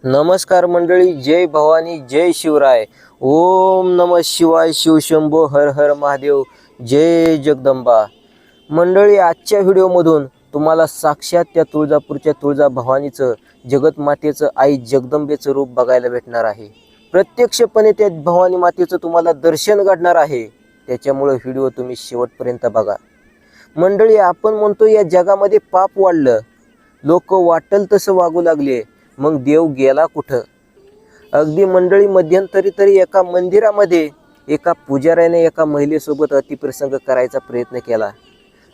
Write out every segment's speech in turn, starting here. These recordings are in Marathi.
नमस्कार मंडळी, जय भवानी, जय शिवराय. ओम नमः शिवाय, शिवशंभो, हर हर महादेव, जय जगदंबा. मंडळी, आजच्या व्हिडिओमधून तुम्हाला साक्षात त्या तुळजापूरच्या तुळजा भवानीचं, जगतमातेचं, आई जगदंबेचं रूप बघायला भेटणार आहे. प्रत्यक्षपणे त्या भवानी मातेचं तुम्हाला दर्शन घडणार आहे. त्याच्यामुळे व्हिडिओ तुम्ही शेवटपर्यंत बघा. मंडळी, आपण म्हणतो या जगामध्ये पाप वाढलं, लोक वाटेल तसं वागू लागले, मग देव गेला कुठं? अगदी मंडळी, मध्यंतरी तरी एका मंदिरामध्ये एका पुजाऱ्याने एका महिलेसोबत अतिप्रसंग करायचा प्रयत्न केला.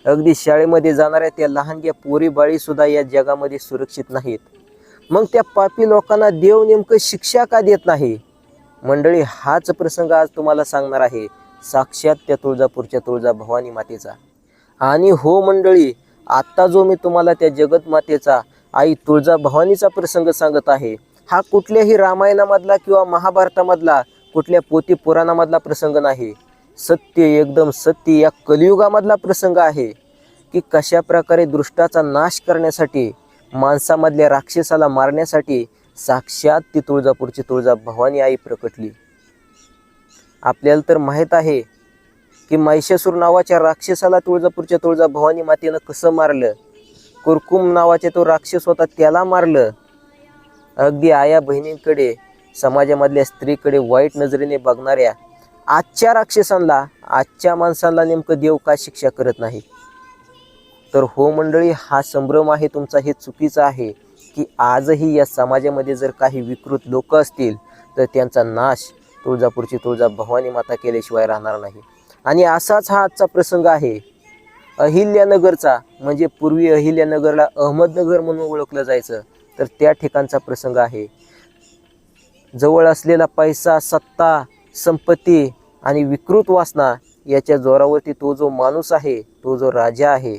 अगदी शाळेमध्ये जाणाऱ्या त्या लहानग्या पोरी बाळी सुद्धा या जगामध्ये सुरक्षित नाहीत. मग त्या पापी लोकांना देव नेमकं शिक्षा का देत नाही? मंडळी, हाच प्रसंग आज तुम्हाला सांगणार आहे, साक्षात त्या तुळजापूरच्या तुळजा भवानी मातेचा. आणि हो मंडळी, आत्ता जो मी तुम्हाला त्या जगत मातेचा, आई तुळजा भवानीचा प्रसंग सांगत आहे, हा कुठल्याही रामायणामधला किंवा महाभारतामधला, कुठल्या पोथी पुराणामधला प्रसंग नाही. सत्य, एकदम सत्य या कलियुगामधला प्रसंग आहे की कशा प्रकारे दृष्टाचा नाश करण्यासाठी, माणसामधल्या राक्षसाला मारण्यासाठी साक्षात ती तुळजापूरची तुळजा भवानी आई प्रकटली. आपल्याला तर माहीत आहे की महिषासूर नावाच्या राक्षसाला तुळजापूरच्या तुळजा भवानी मातेनं कसं मारलं. कुरकुम नावाचे तो राक्षस होता, त्याला मारलं. अगदी आया बहिणींकडे, समाजामधल्या स्त्रीकडे वाईट नजरेने बघणाऱ्या आजच्या राक्षसांना, आजच्या माणसांना नेमकं देव का शिक्षा करत नाही? तर हो मंडळी, हा संभ्रम आहे तुमचा, हे चुकीचं आहे की आजही या समाजामध्ये जर काही विकृत लोक असतील तर त्यांचा नाश तुळजापूरची तुळजा भवानी माता केल्याशिवाय राहणार नाही. आणि असाच हा आजचा प्रसंग आहे अहिल्यानगरचा. म्हणजे पूर्वी अहिल्यानगरला अहमदनगर म्हणून ओळखलं जायचं, तर त्या ठिकाणचा प्रसंग आहे. जवळ असलेला पैसा, सत्ता, संपत्ती आणि विकृत वासना याच्या जोरावरती तो जो माणूस आहे, तो जो राजा आहे,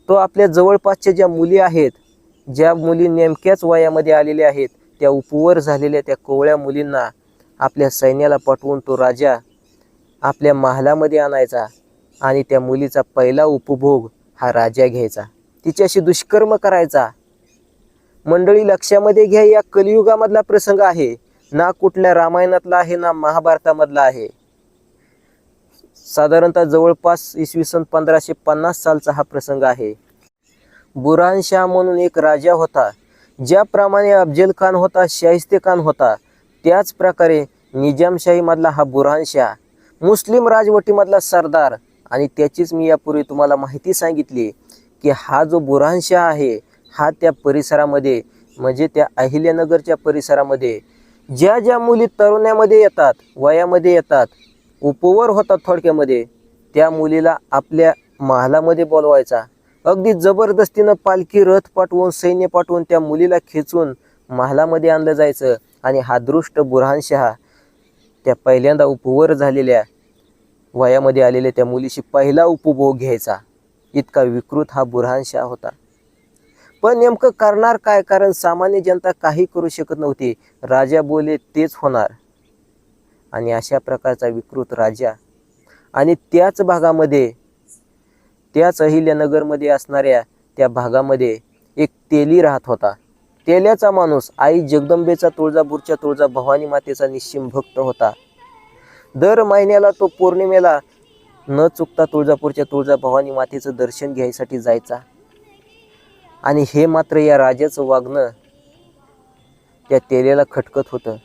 तो आपल्या जवळपासच्या ज्या मुली आहेत, ज्या मुली नेमक्याच वयामध्ये आलेल्या आहेत, त्या उपवर झालेल्या त्या कोवळ्या मुलींना आपल्या सैन्याला पाठवून तो राजा आपल्या महालामध्ये आणायचा आणि त्या मुलीचा पहिला उपभोग हा राजा घ्यायचा, तिच्याशी दुष्कर्म करायचा. मंडळी, लक्षामध्ये घ्या, या कलियुगामधला प्रसंग आहे, ना कुठल्या रामायणातला आहे ना महाभारतामधला आहे. साधारणतः जवळपास इसवी सन 1550 सालचा हा प्रसंग आहे. बुरहानशाह म्हणून एक राजा होता. ज्याप्रमाणे अफजल खान होता, शाहिस्ते खान होता, त्याच प्रकारे निजामशाही मधला हा बुरहानशाह, मुस्लिम राजवटीमधला सरदार. आणि त्याचीच मी यापूर्वी तुम्हाला माहिती सांगितली की हा जो बुरहानशाह आहे, हा त्या परिसरामध्ये, म्हणजे त्या अहिल्यानगरच्या परिसरामध्ये ज्या ज्या मुली तरुण्यामध्ये येतात, वयामध्ये येतात, उपवर होतात थोडक्यामध्ये, त्या मुलीला आपल्या महालामध्ये बोलवायचा. अगदी जबरदस्तीनं पालखी, रथ पाठवून, सैन्य पाठवून त्या मुलीला खेचून महालामध्ये आणलं जायचं. आणि हा दृष्ट बुरहानशाह त्या पहिल्यांदा उपवर झालेल्या, वयामध्ये आलेल्या त्या मुलीशी पहिला उपभोग घ्यायचा. इतका विकृत हा बुरहानशाह होता. पण नेमकं करणार काय? कारण सामान्य जनता काही करू शकत नव्हती. राजा बोले तेच होणार. आणि अशा प्रकारचा विकृत राजा, आणि त्याच भागामध्ये, त्याच अहिल्यानगरमध्ये असणाऱ्या त्या भागामध्ये एक तेली राहत होता. तेल्याचा माणूस आई जगदंबेचा, तुळजापूरच्या तुळजा भवानी मातेचा निश्चिम भक्त होता. दर महिन्याला तो पौर्णिमेला न चुकता तुळजापूरच्या तुळजा भवानी मातेचं दर्शन घ्यायसाठी जायचा. आणि हे मात्र या राजाचं वागणं त्या तेल्याला खटकत होतं.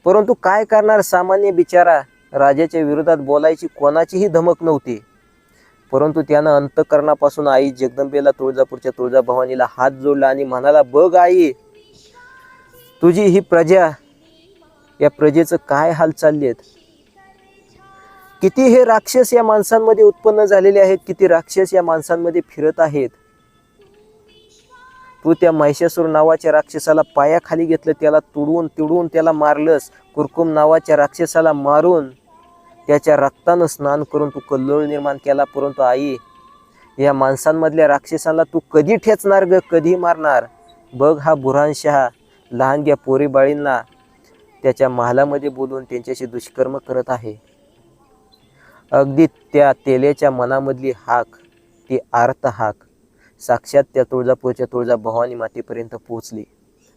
परंतु काय करणार, सामान्य बिचारा, राजाच्या विरोधात बोलायची कोणाचीही धमक नव्हती. परंतु त्यानं अंतःकरणापासून आई जगदंबेला, तुळजापूरच्या तुळजा भवानीला हात जोडला आणि म्हणाला, बघ आई, तुझी ही प्रजा, या प्रजेचं काय हाल चाललेत, किती हे राक्षस या माणसांमध्ये उत्पन्न झालेले आहेत, किती राक्षस या माणसांमध्ये फिरत आहेत. तू त्या महिषासूर नावाच्या राक्षसाला पायाखाली घेतलं, त्याला तुडवून त्याला मारलंस. कुरकुम नावाच्या राक्षसाला मारून त्याच्या रक्तानं स्नान करून तू कल्लोळ निर्माण केला. परंतु आई, या माणसांमधल्या राक्षसांना तू कधी ठेचणार ग, कधी मारणार? बघ, हा बुरहानशाह लहानग्या पोरीबाळींना त्याच्या महालामध्ये बोलून त्यांच्याशी दुष्कर्म करत आहे. अगदी त्या तेल्याच्या मनामधली हाक, ती आर्त हाक, साक्षात त्या तुळजापूरच्या तुळजा भवानी मातेपर्यंत पोहोचली.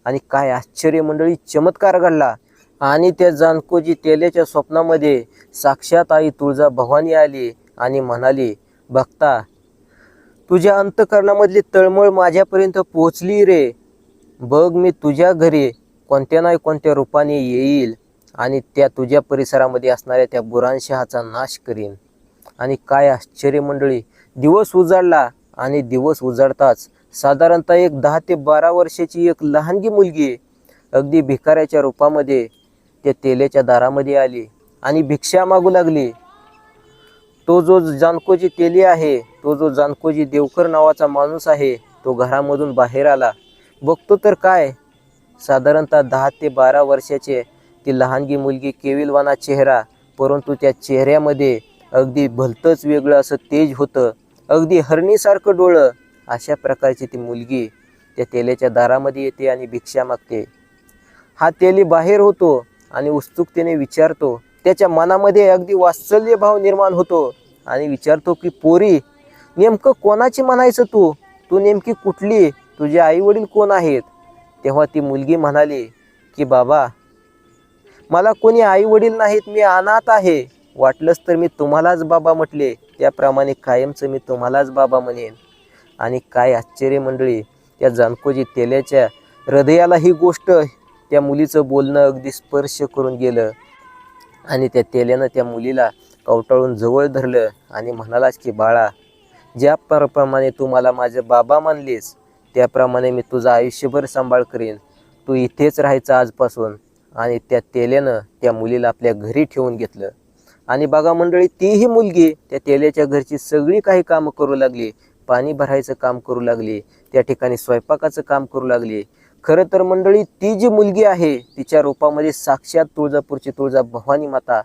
आणि काय आश्चर्य मंडळी, चमत्कार घडला. आणि त्या जानकोजी तेल्याच्या स्वप्नामध्ये साक्षात आई तुळजा भवानी आली आणि म्हणाली, भक्ता, तुझ्या अंतःकरणामधली तळमळ माझ्यापर्यंत पोहोचली रे. बघ, मी तुझ्या घरी कोणत्या नाही कोणत्या रूपाने येईल आणि त्या तुझ्या परिसरामध्ये असणाऱ्या त्या बुराणशहाचा नाश करीन. आणि काय आश्चर्य मंडळी, दिवस उजाडला आणि दिवस उजाडताच साधारणतः एक 10 ते 12 वर्षाची एक लहानगी मुलगी अगदी भिकाऱ्याच्या रूपामध्ये त्या तेल्याच्या दारामध्ये आली आणि भिक्षा मागू लागली. तो जो जानकोजी तेली आहे, तो जो जानकोजी देवकर नावाचा माणूस आहे, तो घरामधून बाहेर आला. बघतो तर काय, साधारणतः 10 ते 12 वर्षाचे ती लहानगी मुलगी, केविलवाना चेहरा, परंतु त्या चेहऱ्यामध्ये अगदी भलतंच वेगळं असं तेज होतं, अगदी हरणीसारखं डोळं. अशा प्रकारची ती मुलगी त्या तेल्याच्या दारामध्ये येते आणि भिक्षा मागते. हा तेली बाहेर होतो आणि उत्सुकतेने विचारतो, त्याच्या मनामध्ये अगदी वात्सल्य भाव निर्माण होतो आणि विचारतो की पोरी, नेमकं कोणाची म्हणायचं तू? तू नेमकी कुठली? तुझे आई वडील कोण आहेत? तेव्हा ती मुलगी म्हणाली की बाबा, मला कोणी आई वडील नाहीत, मी अनाथ आहे. वाटलंच तर मी तुम्हालाच बाबा म्हटले, त्याप्रमाणे कायमचं मी तुम्हालाच बाबा म्हणेन. आणि काय आश्चर्य मंडळी, त्या जानकोजी तेल्याच्या हृदयाला ही गोष्ट, त्या मुलीचं बोलणं अगदी स्पर्श करून गेलं. आणि त्या तेल्यानं त्या मुलीला कवटाळून जवळ धरलं आणि म्हणालाच की बाळा, ज्याप्रमाणे तू मला माझे बाबा मानलीस, त्याप्रमाणे मी तुझं आयुष्यभर सांभाळ करीन. तू इथेच राहायचं आजपासून. आणि त्या तेल्यानं त्या मुलीला आपल्या घरी ठेवून घेतलं. आणि बघा मंडळी, तीही मुलगी त्या तेल्याच्या घरची सगळी काही कामं करू लागली. पाणी भरायचं काम करू लागली, त्या ठिकाणी स्वयंपाकाचं काम करू लागली. खरं तर मंडळी, ती जी मुलगी आहे, तिच्या रूपामध्ये साक्षात तुळजापूरची तुळजा भवानी माता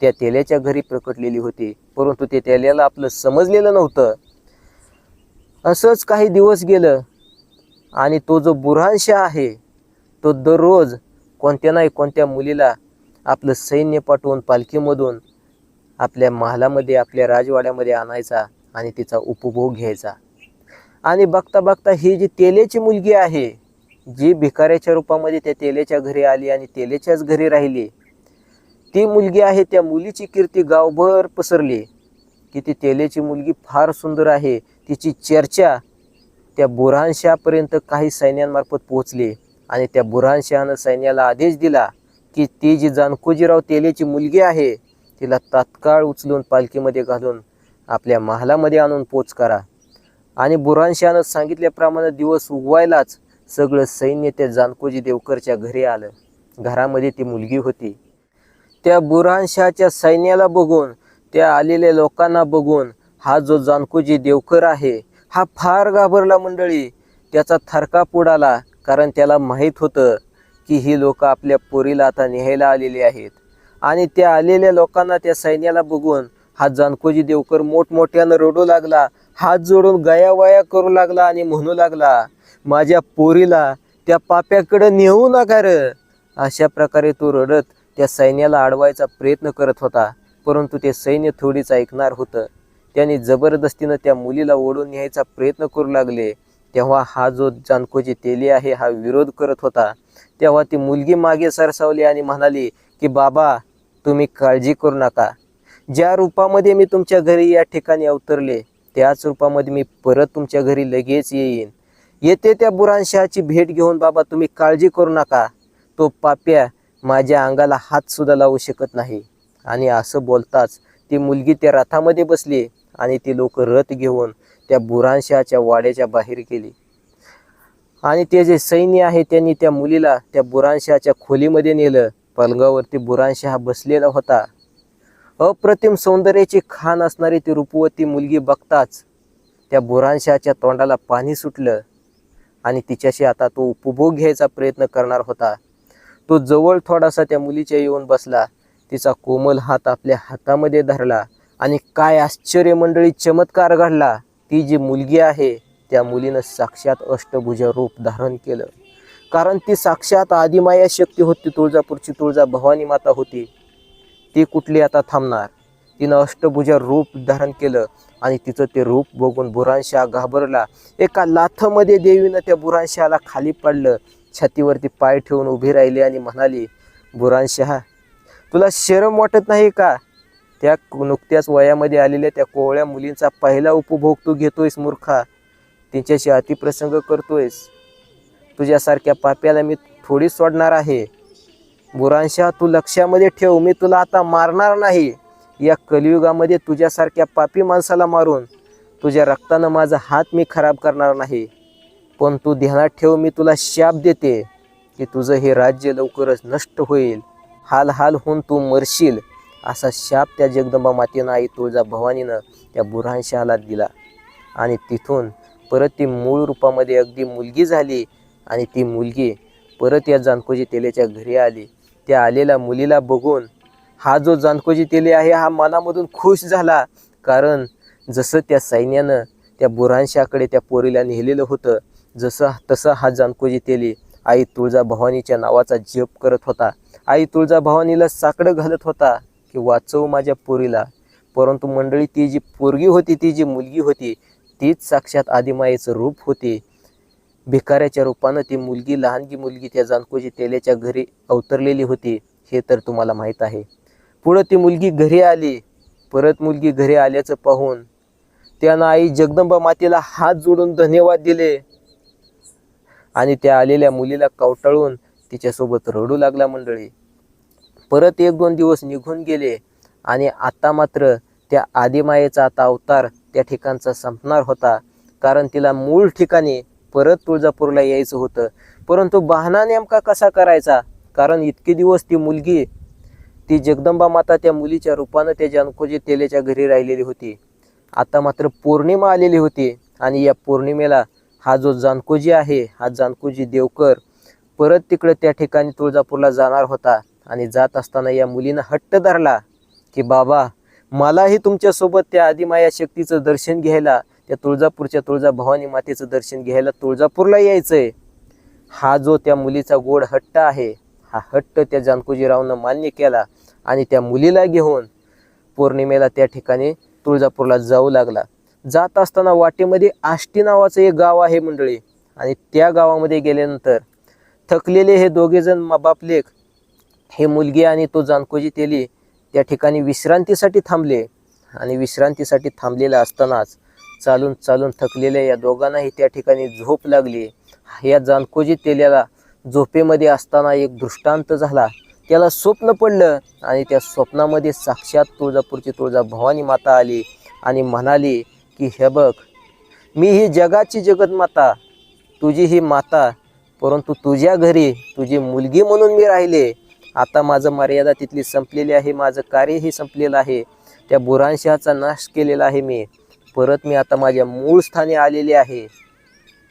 त्या तेल्याच्या घरी प्रकटलेली होती. परंतु ते तेल्याला आपलं समजलेलं नव्हतं. असंच काही दिवस गेलं आणि तो जो बुऱ्हाणशहा आहे, तो दररोज कोणत्या नाही कोणत्या मुलीला आपलं सैन्य पाठवून पालखीमधून आपल्या महालामध्ये, आपल्या राजवाड्यामध्ये आणायचा आणि तिचा उपभोग घ्यायचा. आणि बघता बघता ही जी तेल्याची मुलगी आहे, जी भिकाऱ्याच्या रूपामध्ये त्या तेल्याच्या घरी आली आणि तेल्याच्याच घरी राहिली, ती मुलगी आहे, त्या मुलीची कीर्ती गावभर पसरली की ती तेल्याची मुलगी फार सुंदर आहे. तिची चर्चा त्या बुऱ्हाणशहापर्यंत काही सैन्यांमार्फत पोहोचली. आणि त्या बुऱ्हाणशहानं सैन्याला आदेश दिला की ती जी जानकोजीराव तेल्याची मुलगी आहे, तिला तात्काळ उचलून पालखीमध्ये घालून आपल्या महालामध्ये आणून पोच करा. आणि बुऱ्हाणशहानं सांगितल्याप्रमाणे दिवस उगवायलाच सगळं सैन्य त्या जानकोजी देवकरच्या घरी आलं. घरामध्ये ती मुलगी होती. त्या बुऱ्हाणशहाच्या सैन्याला बघून, त्या आलेल्या लोकांना बघून हा जो जानकोजी देवकर आहे, हा फार घाबरला मंडळी. त्याचा थरकाप उडाला, कारण त्याला माहीत होतं की ही लोक आपल्या पोरीला आता न्यायला आलेली आहेत. आणि त्या आलेल्या लोकांना, त्या सैन्याला बघून हा जानकोजी देवकर मोठमोठ्यानं रडू लागला, हात जोडून गयावया करू लागला आणि म्हणू लागला, माझ्या पोरीला त्या पाप्याकडे नेऊ नका रे. अशा प्रकारे तो रडत त्या सैन्याला अडवायचा प्रयत्न करत होता. परंतु ते सैन्य थोडीच ऐकणार होतं. त्यांनी जबरदस्तीनं त्या मुलीला ओढून न्यायचा प्रयत्न करू लागले. तेव्हा हा जो जानकोजी तेली आहे, हा विरोध करत होता. तेव्हा ती मुलगी मागे सरसावली आणि म्हणाली की बाबा, तुम्ही काळजी करू नका. ज्या रूपामध्ये मी तुमच्या घरी या ठिकाणी अवतरले, त्याच रूपामध्ये मी परत तुमच्या घरी लगेच येईन. येते त्या बुऱ्हाणशहाची भेट घेऊन बाबा, तुम्ही काळजी करू नका. तो पाप्या माझ्या अंगाला हात सुद्धा लावू शकत नाही. आणि असं बोलताच ती मुलगी त्या रथामध्ये बसली आणि ती लोक रथ घेऊन त्या बुऱ्हाणशहाच्या वाड्याच्या बाहेर गेली. आणि ते जे सैन्य आहे, त्यांनी त्या मुलीला त्या बुऱ्हाणशहाच्या खोलीमध्ये नेलं. पलंगावरती बुऱ्हाणशहा बसलेला होता. अप्रतिम सौंदर्याची खाण असणारी ती रूपवती मुलगी बघताच त्या बुऱ्हाणशहाच्या तोंडाला पाणी सुटलं आणि तिच्याशी आता तो उपभोग घ्यायचा प्रयत्न करणार होता. तो जवळ थोडासा त्या मुलीच्या येऊन बसला, तिचा कोमल हात आपल्या हातामध्ये धरला आणि काय आश्चर्य मंडळी, चमत्कार घडला. ती जी मुलगी आहे, त्या मुलीनं साक्षात अष्टभुज रूप धारण केलं. कारण ती साक्षात आदिमाया शक्ती होती, तुळजापूरची तुळजा भवानी माता होती. ती कुठली आता थांबणार? तिनं अष्टभुजा रूप धारण केलं आणि तिचं ते रूप बघून बुरांशहा घाबरला. एका लाथमध्ये देवीनं त्या बुरांशहाला खाली पाडलं. छातीवरती पाय ठेवून उभी राहिली आणि म्हणाली, बुरांशहा, तुला शरम वाटत नाही का? त्या नुकत्याच वयामध्ये आलेल्या त्या कोवळ्या मुलींचा पहिला उपभोग तू घेतोयस मूर्खा. तिच्याशी अतिप्रसंग करतोयस. तुझ्यासारख्या पाप्याला मी थोडी सोडणार आहे. बुरांशहा, तू लक्षामध्ये ठेव, मी तुला आता मारणार नाही. या कलियुगामध्ये तुझ्यासारख्या पापी माणसाला मारून तुझ्या रक्तानं माझा हात मी खराब करणार नाही. पण तू ध्यानात ठेव, मी तुला शाप देते की तुझं हे राज्य लवकरच नष्ट होईल. हाल हाल होऊन तू मरशील. असा शाप त्या जगदंबा मातेनं आई तुळजाभवानीनं त्या बुरांशहाला दिला. आणि तिथून परत ती मूळ रूपामध्ये अगदी मुलगी झाली. आणि ती मुलगी परत या जानकोजी तेलेच्या घरी आली. त्या आलेल्या मुलीला बघून हा जो जानकोजी तेले आहे हा मनामधून खुश झाला. कारण जसं त्या सैन्यानं त्या बुरांशाकडे त्या पोरीला नेलेलं होतं, तसं हा जानकोजी तेले आई तुळजाभवानीच्या नावाचा जप करत होता. आई तुळजाभवानीला साकडं घालत होता की वाचव माझ्या पोरीला. परंतु मंडळी, ती जी पोरगी होती, ती जी मुलगी होती, तीच साक्षात आदिमायेचं रूप होती. भिकाऱ्याच्या रूपानं ती मुलगी, लहानगी मुलगी त्या जानकोजी तेलेच्या घरी अवतरलेली होती, हे तर तुम्हाला माहीत आहे. पुढं ती मुलगी घरी आली. परत मुलगी घरी आल्याचं पाहून त्यानं आई जगदंबा मातेला हात जोडून धन्यवाद दिले आणि त्या आलेल्या मुलीला कवटाळून तिच्यासोबत रडू लागला. मंडळी, परत 1-2 दिवस निघून गेले आणि आता मात्र त्या आदिमायेचा आता अवतार त्या ठिकाणचा संपणार होता. कारण तिला मूळ ठिकाणी परत तुळजापूरला यायचं होतं. परंतु बहाणा नेमका कसा करायचा? कारण इतके दिवस ती मुलगी, ती जगदंबा माता त्या मुलीच्या रूपानं त्या जानकोजी तेलेच्या घरी राहिलेली होती. आता मात्र पौर्णिमा आलेली होती आणि या पौर्णिमेला हा जो जानकोजी आहे, हा जानकोजी देवकर परत तिकडे त्या ठिकाणी तुळजापूरला जाणार होता. आणि जात असताना या मुलीनं हट्ट धरला की बाबा, मलाही तुमच्यासोबत त्या आदिमाया शक्तीचं दर्शन घ्यायला, त्या तुळजापूरच्या तुळजाभवानी मातेचं दर्शन घ्यायला तुळजापूरला यायचंय. हा जो त्या मुलीचा गोड हट्ट आहे, हा हट्ट त्या जानकोजीरावनं मान्य केला आणि त्या मुलीला घेऊन पौर्णिमेला त्या ठिकाणी तुळजापूरला जाऊ लागला. जात असताना वाटेमध्ये आष्टी नावाचं एक गाव आहे मंडळी. आणि त्या गावामध्ये गेल्यानंतर थकलेले हे दोघेजण बापलेक, हे मुलगी आणि तो जानकोजी तेली त्या ठिकाणी विश्रांतीसाठी थांबले. आणि विश्रांतीसाठी थांबलेलं असतानाच चालून चालून थकलेल्या या दोघांनाही त्या ठिकाणी झोप लागली. या जानकोजी तेल्याला झोपेमध्ये असताना एक दृष्टांत झाला. त्याला स्वप्न पडलं आणि त्या स्वप्नामध्ये साक्षात तुळजापूरची तुळजाभवानी माता आली आणि म्हणाली की हे बघ, मी ही जगाची जगतमाता, तुझी ही माता, परंतु तुझ्या घरी तुझी मुलगी म्हणून मी राहिले. आता माझं मर्यादा तिथली संपलेली आहे, माझं कार्यही संपलेलं आहे. त्या बुरांशहाचा नाश केलेला आहे मी. परत मी आता माझ्या मूळ स्थानी आलेले आहे,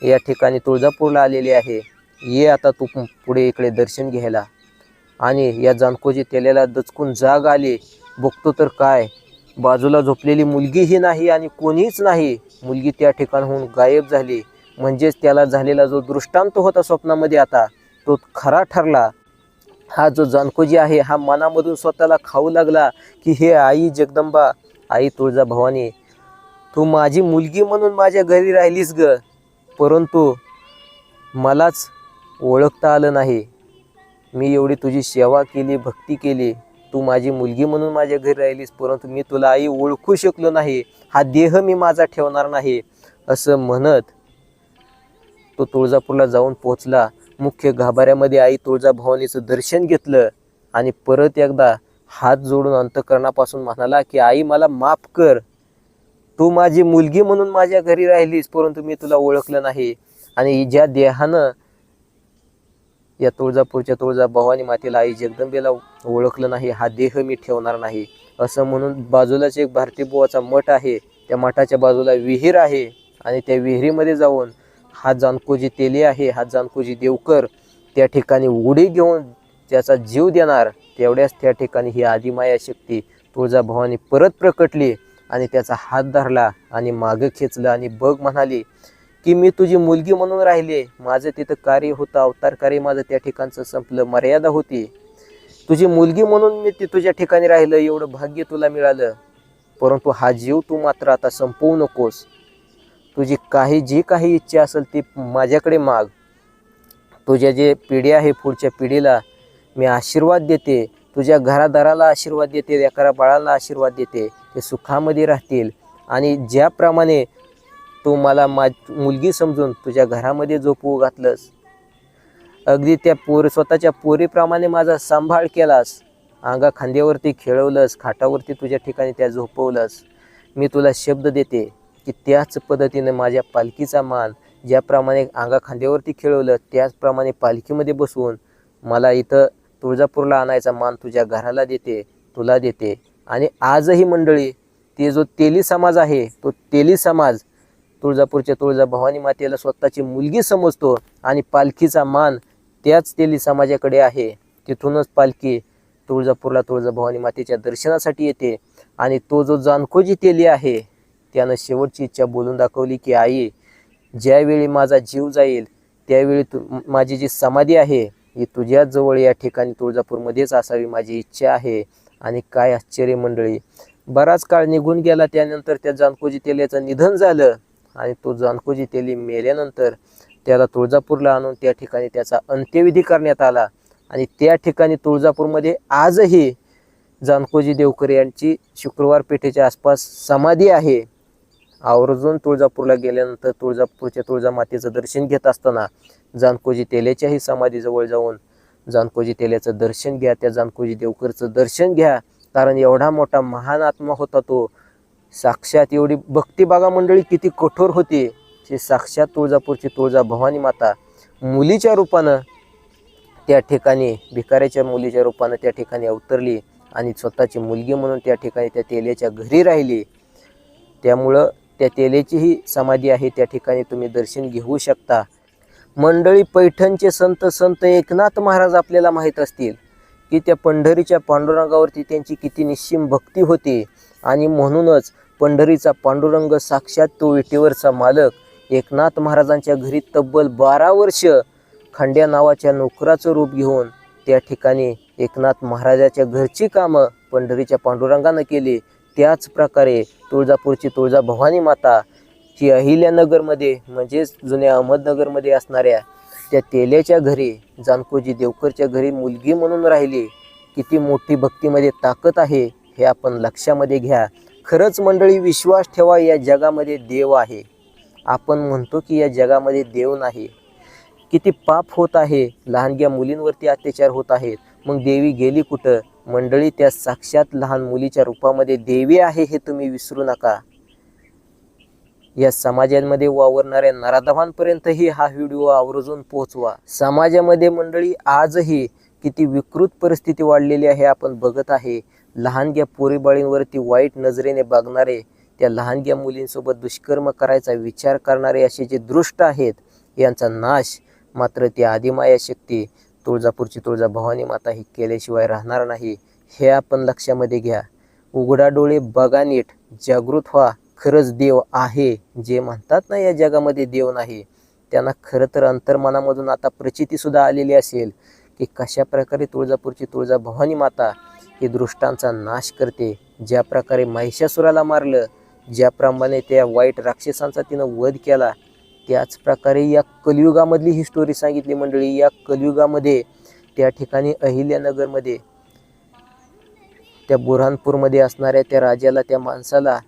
या ठिकाणी तुळजापूरला आलेले आहे. ये आता तू पुढे इकडे दर्शन घ्यायला. आणि या जानकोजी तेल्याला दचकून जाग आली. बघतो तर काय, बाजूला झोपलेली मुलगीही नाही आणि कोणीच नाही. मुलगी त्या ठिकाणाहून गायब झाली. म्हणजेच त्याला झालेला जो दृष्टांत होता स्वप्नामध्ये, आता तो खरा ठरला. हा जो जानकोजी आहे, हा मनामधून स्वतःला खाऊ लागला की हे आई जगदंबा, आई तुळजाभवानी, तू माझी मुलगी म्हणून माझ्या घरी राहिलीस ग, परंतु मलाच ओळखता आलं नाही. मी एवढी तुझी सेवा केली, भक्ती केली, तू माझी मुलगी म्हणून माझ्या घरी राहिलीस, परंतु मी तुला आई ओळखू शकलो नाही. हा देह मी माझा ठेवणार नाही, असं म्हणत तो तुळजापूरला जाऊन पोहोचला. मुख्य गाभाऱ्यामध्ये आई तुळजाभवानीचं दर्शन घेतलं आणि परत एकदा हात जोडून अंतःकरणापासून म्हणाला की आई, मला माफ कर. तू माझी मुलगी म्हणून माझ्या घरी राहिलीस, परंतु मी तुला ओळखलं नाही. आणि ज्या देहानं या तुळजापूरच्या तुळजाभवानी मातेला आई जगदंबेला ओळखलं नाही, हा देह मी ठेवणार नाही, असं म्हणून बाजूलाच एक भारती बुवाचा मठ आहे. त्या मठाच्या बाजूला विहीर आहे आणि त्या विहिरीमध्ये जाऊन हा जानकोजी तेली आहे, हा जानकोजी देवकर त्या ठिकाणी उडी घेऊन त्याचा जीव देणार. तेवढ्याच त्या ठिकाणी ही आदिमाया शक्ती तुळजाभवानी परत प्रकटली आणि त्याचा हात धरला आणि मागं खेचलं आणि बघ म्हणाली की मी तुझी मुलगी म्हणून राहिले. माझं तिथं कार्य होतं, अवतार कार्य माझं त्या ठिकाणचं संपलं, मर्यादा होती. तुझी मुलगी म्हणून मी तुझ्या ठिकाणी राहिलं, एवढं भाग्य तुला मिळालं. परंतु हा जीव तू मात्र आता संपवू नकोस. तुझी जी काही इच्छा असेल ती माझ्याकडे माग. तुझ्या जे पिढी आहे पुढच्या पिढीला मी आशीर्वाद देते, तुझ्या घरादाराला आशीर्वाद देते, लेकरा बाळाला आशीर्वाद देते. ते सुखामध्ये राहतील. आणि ज्याप्रमाणे तू मला मुलगी समजून तुझ्या घरामध्ये झोपवू घातलंस, अगदी त्या स्वतःच्या पोरीप्रमाणे माझा सांभाळ केलास, अंगा खांद्यावरती खेळवलंस, खाटावरती तुझ्या ठिकाणी त्या झोपवलंस. मी तुला शब्द देते की त्याच पद्धतीने माझ्या पालखीचा मान ज्याप्रमाणे अंगा खांद्यावरती खेळवलं त्याचप्रमाणे पालखीमध्ये बसवून मला इथं तुळजापूरला आणायचा मान तुझ्या घराला देते, तुला देते. आणि आजही मंडळी ते जो तेली समाज आहे तो तेली समाज तुळजापूरच्या तुळजाभवानी मातेला स्वतःची मुलगी समजतो आणि पालखीचा मान त्याच तेली समाजाकडे आहे. तिथूनच पालखी तुळजापूरला तुळजाभवानी मातेच्या दर्शनासाठी येते. आणि तो जो जानकोजी तेली आहे त्यानं शेवटची इच्छा बोलून दाखवली की आई, ज्यावेळी माझा जीव जाईल त्यावेळी माझी जी समाधी आहे ही तुझ्याच जवळ या ठिकाणी तुळजापूरमध्येच असावी, माझी इच्छा आहे. आणि काय आश्चर्य मंडळी, बराच काळ निघून गेला. त्यानंतर त्या जानकोजी तेलीचं निधन झालं आणि तो जानकोजी तेली मेल्यानंतर त्याला तुळजापूरला आणून त्या ठिकाणी त्याचा अंत्यविधी करण्यात आला. आणि त्या ठिकाणी तुळजापूरमध्ये आजही जानकोजी देवकर यांची शुक्रवार पेठेच्या आसपास समाधी आहे. आवर्जून तुळजापूरला गेल्यानंतर तुळजापूरच्या तुळजामातेचं दर्शन घेत असताना जानकोजी तेल्याच्याही समाधीजवळ जाऊन जानकोजी तेल्याचं दर्शन घ्या, त्या जानकोजी देवकरचं दर्शन घ्या. कारण एवढा मोठा महान आत्मा होता तो. साक्षात एवढी भक्ती बघा मंडळी किती कठोर होती. ते साक्षात तुळजापूरची तुळजाभवानी माता मुलीच्या रूपानं त्या ठिकाणी, भिकाऱ्याच्या मुलीच्या रूपानं त्या ठिकाणी अवतरली आणि स्वतःची मुलगी म्हणून त्या ठिकाणी त्या तेल्याच्या घरी राहिली. त्यामुळं त्या तेल्याचीही समाधी आहे, त्या ठिकाणी तुम्ही दर्शन घेऊ शकता. मंडळी पैठणचे संत एकनाथ महाराज आपल्याला माहीत असतील की त्या पंढरीच्या पांडुरंगावरती त्यांची किती निश्चिम भक्ती होती. आणि म्हणूनच पंढरीचा पांडुरंग साक्षात तो विटेवरचा मालक एकनाथ महाराजांच्या घरी तब्बल 12 वर्ष खंड्या नावाच्या नोकराचं रूप घेऊन त्या ठिकाणी एकनाथ महाराजाच्या घरची कामं पंढरीच्या पांडुरंगानं केली. त्याच प्रकारे तुळजापूरची तुळजाभवानी माता ही अहिल्यानगरमध्ये म्हणजेच जुन्या अहमदनगरमध्ये असणाऱ्या त्या तेल्याच्या घरी जानकोजी देवकरच्या घरी मुलगी म्हणून राहिली. किती मोठी भक्तीमध्ये ताकद आहे हे आपण लक्षामध्ये घ्या. खरंच मंडळी विश्वास ठेवा, या जगामध्ये देव आहे. आपण म्हणतो की या जगामध्ये देव नाही. किती पाप होत आहे, लहानग्या मुलींवरती अत्याचार होत आहेत. मग देवी गेली कुठं? मंडळी त्या साक्षात लहान मुलीच्या रूपामध्ये देवी आहे हे तुम्ही विसरू नका. या समाजामध्ये वावरणाऱ्या नराधमांपर्यंतही हा व्हिडिओ आवर्जून पोहोचवा. समाजामध्ये मंडळी आजही किती विकृत परिस्थिती वाढलेली आहे आपण बघत आहे. लहानग्या पोरीबाळींवरती वाईट नजरेने बघणारे, त्या लहानग्या मुलींसोबत दुष्कर्म करायचा विचार करणारे असे जे दृष्ट आहेत यांचा नाश मात्र ती आदिमाया शक्ती तुळजापूरची तुळजाभवानी माता ही केल्याशिवाय राहणार नाही. हे आपण लक्षामध्ये घ्या. उघडा डोळे बघा नीट, जागृत व्हा. खरंच देव आहे. जे म्हणतात ना या जगामध्ये देव नाही, त्यांना खरं तर अंतर्मनामधून आता प्रचितीसुद्धा आलेली असेल की कशा प्रकारे तुळजापूरची तुळजाभवानी माता ही दृष्टांचा नाश करते. ज्या प्रकारे महिषासुराला मारलं, ज्याप्रमाणे त्या वाईट राक्षसांचा तिनं वध केला, त्याच प्रकारे या कलियुगामधली ही स्टोरी सांगितली मंडळी. या कलियुगामध्ये त्या ठिकाणी अहिल्यानगरमध्ये त्या बुऱ्हाणपूरमध्ये असणाऱ्या त्या राजाला, त्या माणसाला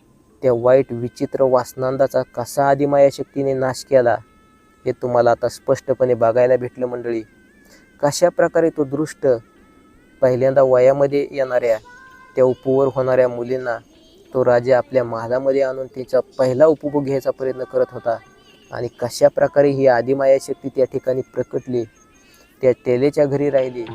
त्या वाईट विचित्र वासनांदाचा कसा आदिमाया शक्तीने नाश केला हे तुम्हाला आता स्पष्टपणे बघायला भेटलं मंडळी. कशा प्रकारे तो दृष्ट पहिल्यांदा वयामध्ये येणाऱ्या त्या उपवर होणाऱ्या मुलींना तो राजा आपल्या महालामध्ये आणून त्याचा पहिला उपभोग घ्यायचा प्रयत्न करत होता. आणि कशा प्रकारे ही आदिमाया शक्ती त्या ठिकाणी प्रकटली, त्या तेलेच्या घरी राहिली.